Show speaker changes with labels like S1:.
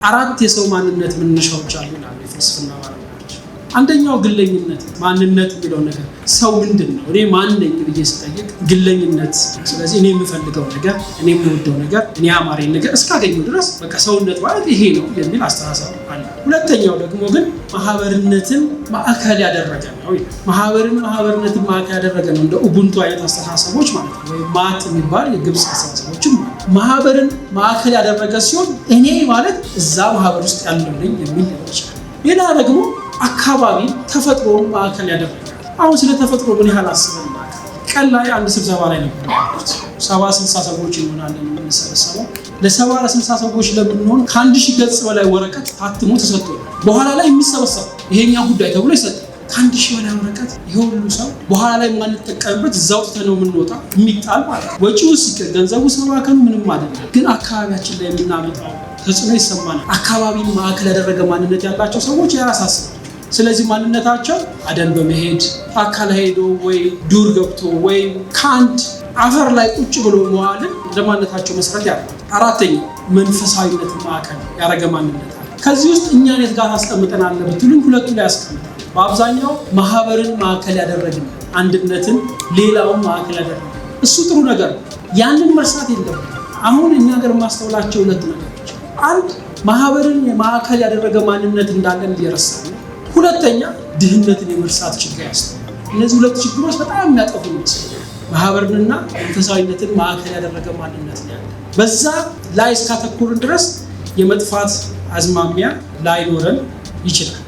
S1: አራት የሰው ማንነት መነሻዎች አሉ ይላል የፍልስፍና ባለሙያዎች። አንደኛው ግለኝነት ማንነት የሚለው ነገር ሰው ምንድነው እኔ ማን ነኝ ብዬ ስጠይቅ ግለኝነት። ስለዚህ እኔ የምፈልገው ነገር እኔ የምወደው ነገር እኔ አማረኝ ነገር እስካገኘው ድረስ በቃ ሰውነት ማለት ይሄ ነው የሚል አስተሳሰብ አለ። ሁለተኛው ደግሞ ግን ማህበርነትን ማዕከል ያደረገ ነው። ማህበርነትን ማዕከል ያደረገ ነው እንደ ኡቡንቱ አይነት አስተሳሰቦች ማለት ነው። ወይ ማት የሚባል የግብጽ አስተሳሰቦችም ማህበርን ማዕከል ያደረገ ሲሆን እኔ ማለት እዛ ማህበር ውስጥ ያለው ነኝ የሚል ይችላል። ሌላ ደግሞ አካባቢ ተፈጥሮን ማዕከል ያደረገ። አሁን ስለ ተፈጥሮ ምን ያህል አስበን ቀን ላይ አንድ ስብሰባ ላይ ነበር 70-60 ሰዎች እንሆናለን የምንሰበሰበው። ለ70-60 ሰዎች ለምንሆን ከ1000 ገጽ በላይ ወረቀት ታትሞ ተሰጥቷል። በኋላ ላይ የሚሰበሰብ ይሄኛው ጉዳይ ተብሎ ይሰጣል። ከ1000 በላይ ወረቀት ይሄ ሁሉ ሰው በኋላ ላይ የማንጠቀምበት እዛው ተተነው የምንወጣ የሚጣል ማለት ነው። ወጪው ሲቀር ገንዘቡ ሰባከኑ ምንም አይደለም፣ ግን አካባቢያችን ላይ የምናመጣው ተጽዕኖ ይሰማናል። አካባቢን ማዕከል ያደረገ ማንነት ያላቸው ሰዎች ያሳስባል። ስለዚህ ማንነታቸው አደን በመሄድ አካል ሄዶ ወይ ዱር ገብቶ ወይ ከአንድ አፈር ላይ ቁጭ ብሎ መዋልን ለማንነታቸው መሰረት ያደርጋል። አራተኛው መንፈሳዊነት ማዕከል ያደረገ ማንነት አለ። ከዚህ ውስጥ እኛን የት ጋር አስቀምጠናል ብትሉም ሁለቱ ላይ ያስቀምጣል። በአብዛኛው ማህበርን ማዕከል ያደረግን አንድነትን ሌላውን ማዕከል ያደረግን እሱ ጥሩ ነገር ነው። ያንን መርሳት የለብንም። አሁን እኛ ሀገር ማስተውላቸው ሁለት ነገሮች፣ አንድ ማህበርን ማዕከል ያደረገ ማንነት እንዳለን እየረሳን ነው። ሁለተኛ ድህነትን የመርሳት ችግር ያስተዋል። እነዚህ ሁለት ችግሮች በጣም የሚያጠፉ ይመስላል። ማህበርንና መንፈሳዊነትን ማዕከል ያደረገ ማንነት ያለ በዛ ላይ እስካተኮርን ድረስ የመጥፋት አዝማሚያ ላይኖረን ይችላል።